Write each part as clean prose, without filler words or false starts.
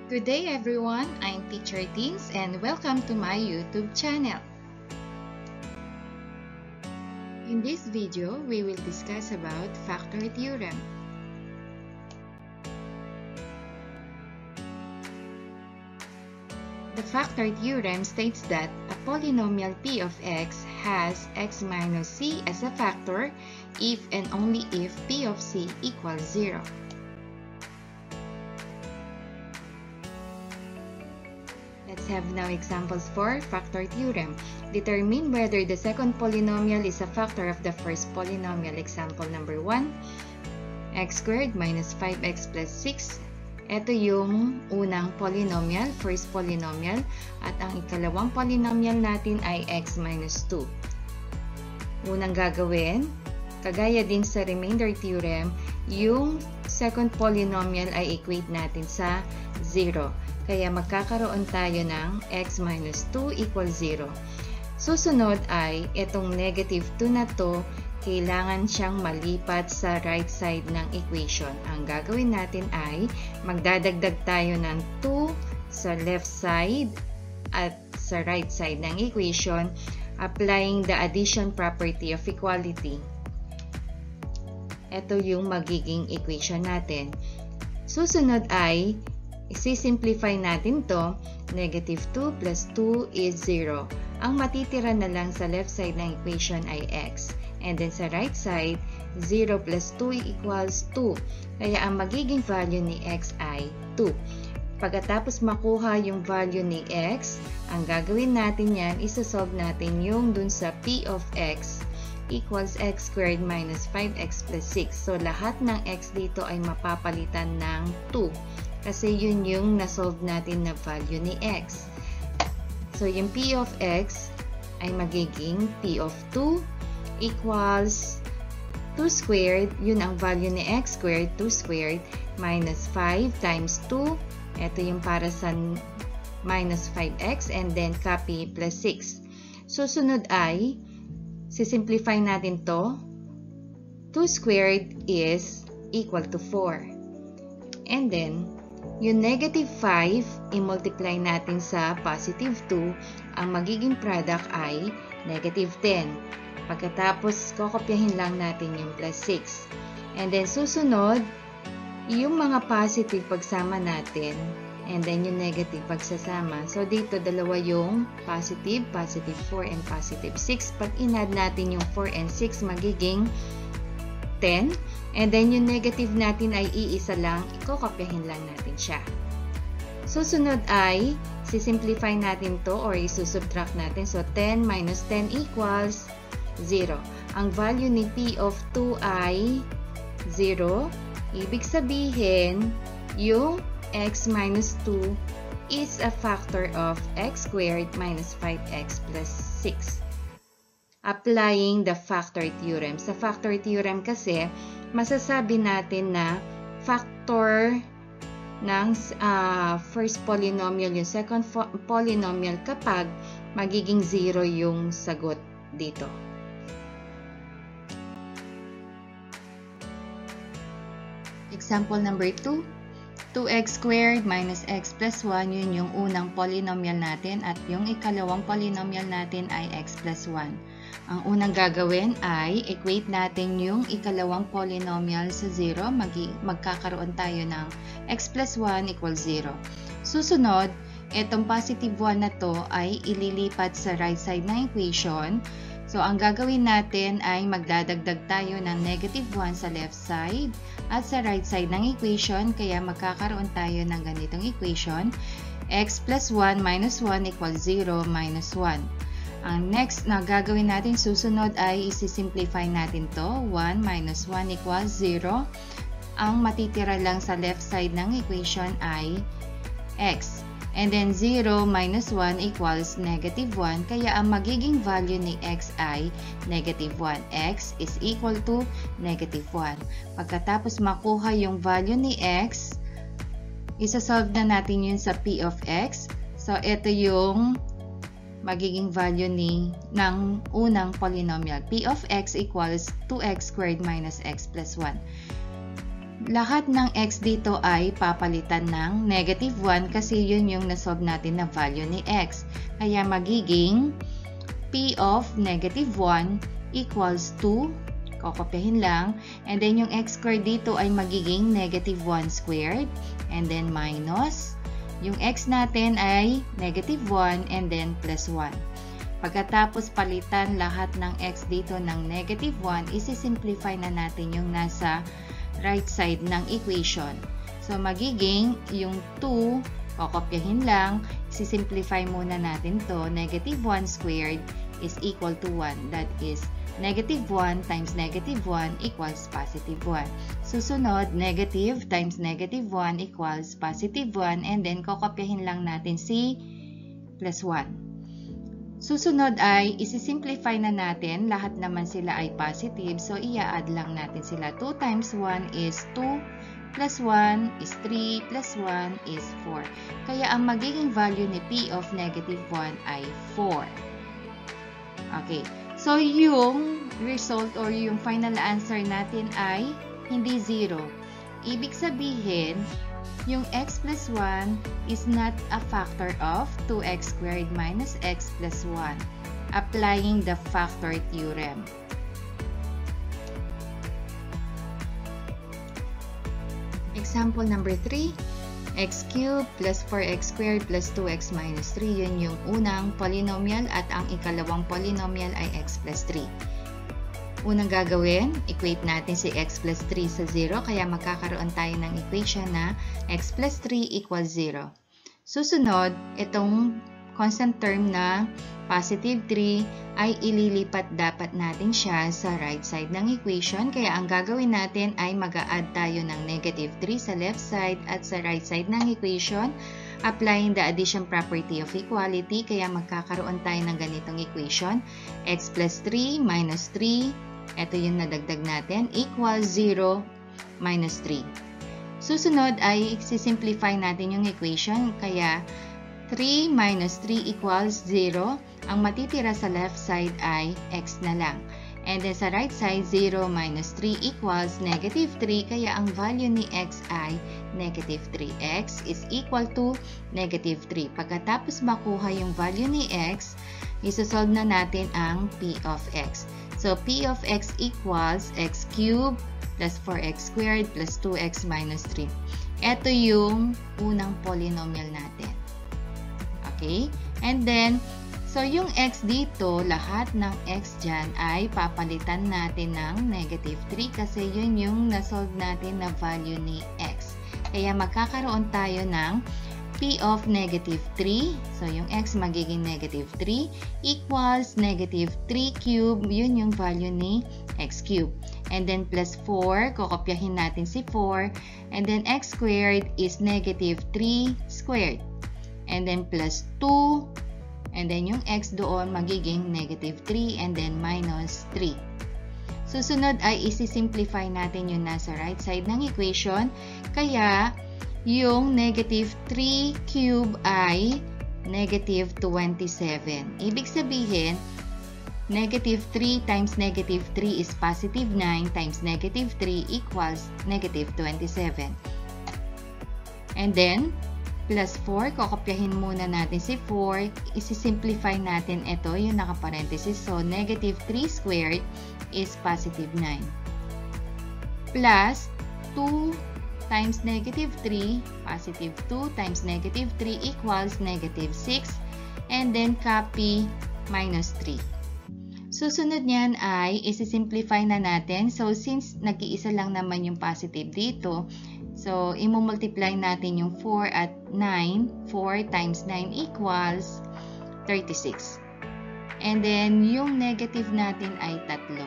Good day everyone, I'm Teacher Teens and welcome to my YouTube channel. In this video, we will discuss about factor theorem. The factor theorem states that a polynomial p of x has x minus c as a factor if and only if p of c equals 0. Let's have now examples for factor theorem. Determine whether the second polynomial is a factor of the first polynomial. Example number 1, x squared minus 5x plus 6. Ito yung unang polynomial, first polynomial. At ang ikalawang polynomial natin ay x minus 2. Unang gagawin, kagaya din sa remainder theorem, yung second polynomial ay equate natin sa 0. Kaya magkakaroon tayo ng x minus 2 equals 0. Susunod ay itong negative 2 na to, kailangan siyang malipat sa right side ng equation. Ang gagawin natin ay magdadagdag tayo ng 2 sa left side at sa right side ng equation, applying the addition property of equality. Ito yung magiging equation natin. Susunod ay isi-simplify natin to. Negative 2 plus 2 is 0. Ang matitira na lang sa left side ng equation ay x. And then sa right side, 0 plus 2 equals 2. Kaya ang magiging value ni x ay 2. Pagkatapos makuha yung value ni x, ang gagawin natin yan, isa-solve natin yung dun sa p of x equals x squared minus 5x plus 6. So lahat ng x dito ay mapapalitan ng 2. Kasi yun yung na-solve natin na value ni x. So, yung p of x ay magiging p of 2 equals 2 squared. Yun ang value ni x squared, 2 squared, minus 5 times 2. Ito yung para sa minus 5x and then copy plus 6. Susunod ay, sisimplify natin to. 2 squared is equal to 4. And then, yung negative 5, i-multiply natin sa positive 2, ang magiging product ay negative 10. Pagkatapos, kokopyahin lang natin yung plus 6. And then, susunod, yung mga positive pagsama natin, and then yung negative pagsasama. So, dito, dalawa yung positive, positive 4 and positive 6. Pag in-add natin yung 4 and 6, magiging 10. And then, yung negative natin ay iisa lang, ikokopyahin lang natin siya. Susunod ay, sisimplify natin to or isusubtract natin. So, 10 minus 10 equals 0. Ang value ni p of 2 ay 0. Ibig sabihin, yung x minus 2 is a factor of x squared minus 5x plus 6. Applying the factor theorem. Sa factor theorem kasi, masasabi natin na factor ng first polynomial yung second polynomial kapag magiging 0 yung sagot dito. Example number 2. 2x squared minus x plus 1, yun yung unang polynomial natin at yung ikalawang polynomial natin ay x plus 1. Ang unang gagawin ay equate natin yung ikalawang polynomial sa 0. Magkakaroon tayo ng x plus 1 equals 0. Susunod, itong positive 1 na to ay ililipat sa right side ng equation. So, ang gagawin natin ay magdadagdag tayo ng negative 1 sa left side at sa right side ng equation. Kaya magkakaroon tayo ng ganitong equation. X plus 1 minus 1 equals 0 minus 1. Ang next na gagawin natin susunod ay isi-simplify natin to. 1 minus 1 equals 0. Ang matitira lang sa left side ng equation ay x. And then 0 minus 1 equals negative 1. Kaya ang magiging value ni x ay negative 1. X is equal to negative 1. Pagkatapos makuha yung value ni x, isa-solve na natin yun sa p of x. So, ito yung magiging value ng unang polynomial. P of x equals 2x squared minus x plus 1. lahat ng x dito ay papalitan ng negative 1 kasi yun yung nasolve natin na value ni x. Kaya magiging p of negative 1 equals 2, kokopyahin lang, and then yung x squared dito ay magiging negative 1 squared, and then minus, yung x natin ay negative 1 and then plus 1. Pagkatapos palitan lahat ng x dito ng negative 1, isi-simplify na natin yung nasa right side ng equation. So, magiging yung 2, kokopyahin lang, isi-simplify muna natin to, negative 1 squared is equal to 1. That is, negative 1 times negative 1 equals positive 1. Susunod, negative times negative 1 equals positive 1, and then kokopyahin lang natin si plus 1. Susunod ay isi-simplify na natin, lahat naman sila ay positive, so i-add lang natin sila. 2 times 1 is 2, plus 1 is 3, plus 1 is 4. Kaya ang magiging value ni p of negative 1 ay 4. Okay, so yung result or yung final answer natin ay hindi 0. Ibig sabihin, yung x plus 1 is not a factor of 2x squared minus x plus 1, applying the factor theorem. Example number 3, x cubed plus 4x squared plus 2x minus 3. Yun yung unang polynomial at ang ikalawang polynomial ay x plus 3. Unang gagawin, equate natin si x plus 3 sa 0, kaya magkakaroon tayo ng equation na x plus 3 equals 0. Susunod, itong constant term na positive 3 ay ililipat dapat natin siya sa right side ng equation, kaya ang gagawin natin ay mag-a-add tayo ng negative 3 sa left side at sa right side ng equation, applying the addition property of equality, kaya magkakaroon tayo ng ganitong equation, x plus 3 minus 3, ito yung nadagdag natin, equals 0 minus 3. Susunod ay simplify natin yung equation, kaya 3 minus 3 equals 0. Ang matitira sa left side ay x na lang. And then sa right side, 0 minus 3 equals negative 3, kaya ang value ni x ay negative 3. X is equal to negative 3. Pagkatapos makuha yung value ni x, isosolve na natin ang p of x. So, p of x equals x cubed plus 4x squared plus 2x minus 3. Ito yung unang polynomial natin. Okay? And then, so yung x dito, lahat ng x dyan ay papalitan natin ng negative 3 kasi yun yung nasolve natin na value ni x. Kaya magkakaroon tayo ng p of negative 3. So, yung x magiging negative 3 equals negative 3 cube. Yun yung value ni x cube. And then plus 4, kokopyahin natin si 4. And then x squared is negative 3 squared. And then plus 2. And then yung x doon magiging negative 3 and then minus 3. Susunod ay isi-simplify natin yung nasa right side ng equation. Kaya, yung negative 3 cube ay negative 27. Ibig sabihin, negative 3 times negative 3 is positive 9 times negative 3 equals negative 27. And then, plus 4, kokopyahin muna natin si 4. Isi-simplify natin ito, yung nakaparenthesis. So, negative 3 squared is positive 9. Plus 2 times negative 3, positive 2 times negative 3 equals negative 6, and then copy minus 3. Susunod niyan ay isi-simplify na natin. So, since nag-iisa lang naman yung positive dito, so, i-multiply natin yung 4 at 9. 4 times 9 equals 36. And then, yung negative natin ay 3.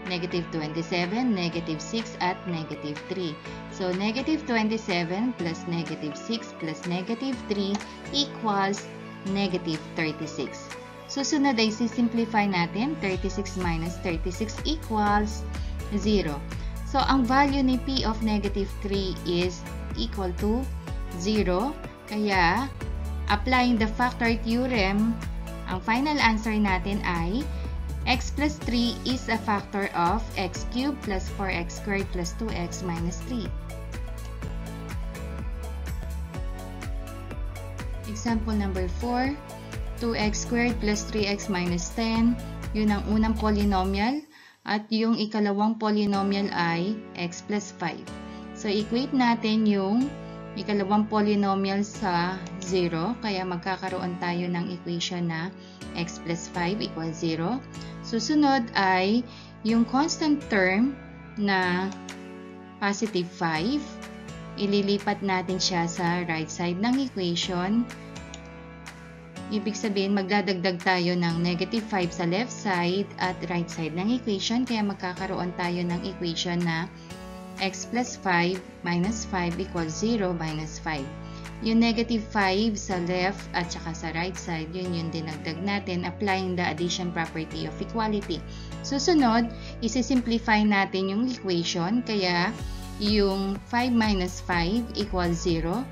Negative 27, negative 6, at negative 3. So, negative 27 plus negative 6 plus negative 3 equals negative 36. Susunod ay sisimplify natin. 36 minus 36 equals 0. So, ang value ni p of negative 3 is equal to 0. Kaya, applying the factor theorem, ang final answer natin ay x plus 3 is a factor of x cubed plus 4x squared plus 2x minus 3. Example number 4, 2x squared plus 3x minus 10. Yun ang unang polynomial. At yung ikalawang polynomial ay x plus 5. So, equate natin yung ikalawang polynomial sa 0. Kaya magkakaroon tayo ng equation na x plus 5 equals 0. Susunod ay yung constant term na positive 5. Ililipat natin siya sa right side ng equation. Ibig sabihin, magdadagdag tayo ng negative 5 sa left side at right side ng equation. Kaya magkakaroon tayo ng equation na x plus 5 minus 5 equals 0 minus 5. Yung negative 5 sa left at saka sa right side, yun yung dinagdag natin applying the addition property of equality. Susunod, isi-simplify natin yung equation. Kaya yung 5 minus 5 equals 0.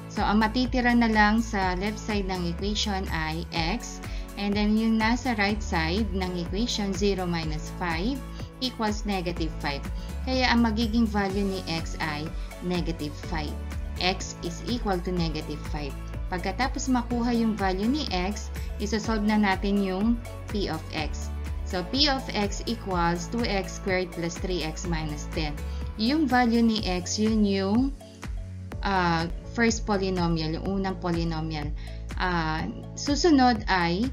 So, ang matitira na lang sa left side ng equation ay x. And then, yung nasa right side ng equation, 0 minus 5 equals negative 5. Kaya, ang magiging value ni x ay negative 5. X is equal to negative 5. Pagkatapos makuha yung value ni x, isosolve na natin yung p of x. So, p of x equals 2x squared plus 3x minus 10. Yung value ni x, yun yung first polynomial, yung unang polynomial. Susunod ay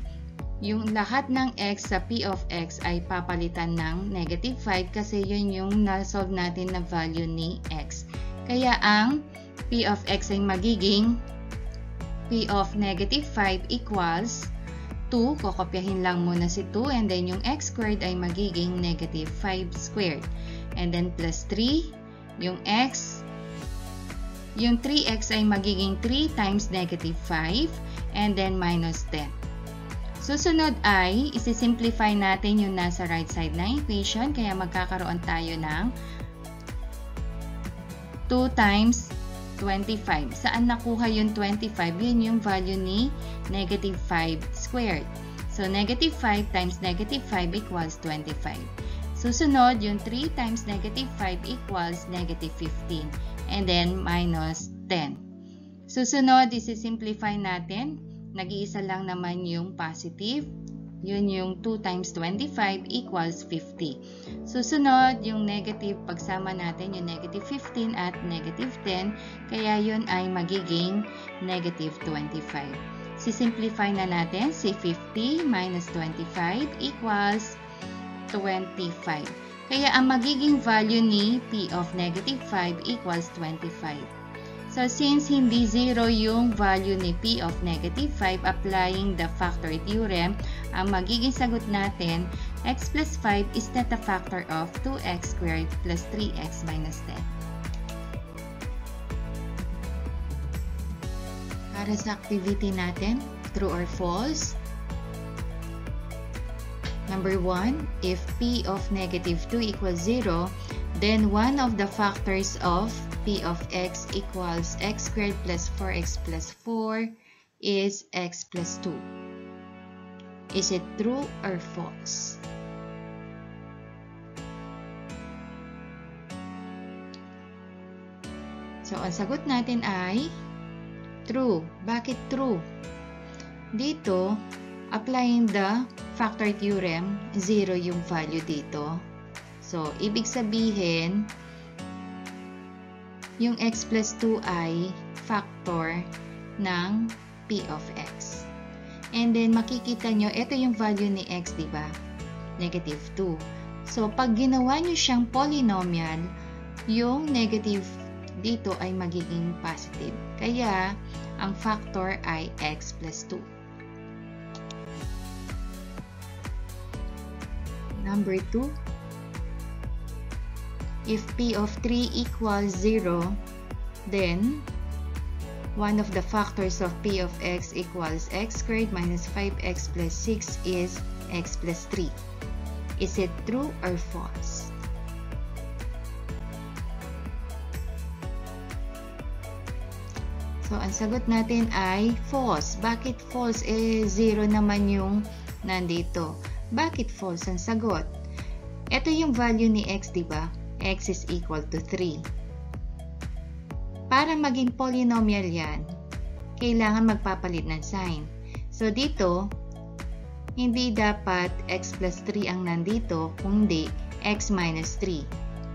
yung lahat ng x sa p of x ay papalitan ng negative 5 kasi yun yung na-solve natin na value ni x. Kaya ang p of x ay magiging p of negative 5 equals 2. Kokopyahin lang muna si 2 and then yung x squared ay magiging negative 5 squared. And then plus 3, yung x, yung 3x ay magiging 3 times negative 5 and then minus 10. Susunod ay isi-simplify natin yung nasa right side ng equation kaya magkakaroon tayo ng 2 times 25. Saan nakuha yung 25? Yun yung value ni negative 5 squared. So, negative 5 times negative 5 equals 25. Susunod, yung 3 times negative 5 equals negative 15. And then, minus 10. Susunod, isi-simplify natin. Nag-iisa lang naman yung positive. Yun yung 2 times 25 equals 50. Susunod, yung negative, pagsama natin yung negative 15 at negative 10. Kaya yun ay magiging negative 25. Sisimplify na natin si 50 minus 25 equals 25. Kaya ang magiging value ni p of negative 5 equals 25. So, since hindi 0 yung value ni p of negative 5, applying the factor theorem, ang magiging sagot natin, x plus 5 is not a factor of 2x squared plus 3x minus 10. Para sa activity natin, true or false? Number 1, if p of negative 2 equals 0, then one of the factors of p of x equals x squared plus 4x plus 4 is x plus 2. Is it true or false? So, ang sagot natin ay true. Bakit true? Dito, applying the factor theorem, 0 yung value dito. So, ibig sabihin, yung x plus 2 ay factor ng p of x. And then, makikita nyo, ito yung value ni x, diba? Negative 2. So, pag ginawa nyo siyang polynomial, yung negative dito ay magiging positive. Kaya, ang factor ay x plus 2. Number 2, if p of 3 equals 0, then one of the factors of p of x equals x squared minus 5x plus 6 is x plus 3. Is it true or false? So, ang sagot natin ay false. Bakit false? 0 naman yung nandito. Bakit false ang sagot? Ito yung value ni x, diba? X is equal to 3. Para maging polynomial yan, kailangan magpapalit ng sign. So dito, hindi dapat x plus 3 ang nandito, kundi x minus 3.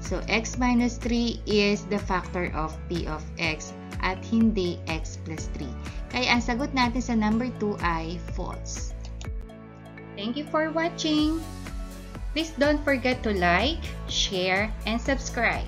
So x minus 3 is the factor of p of x at hindi x plus 3. Kaya ang sagot natin sa number 2 ay false. Thank you for watching! Please don't forget to like, share, and subscribe.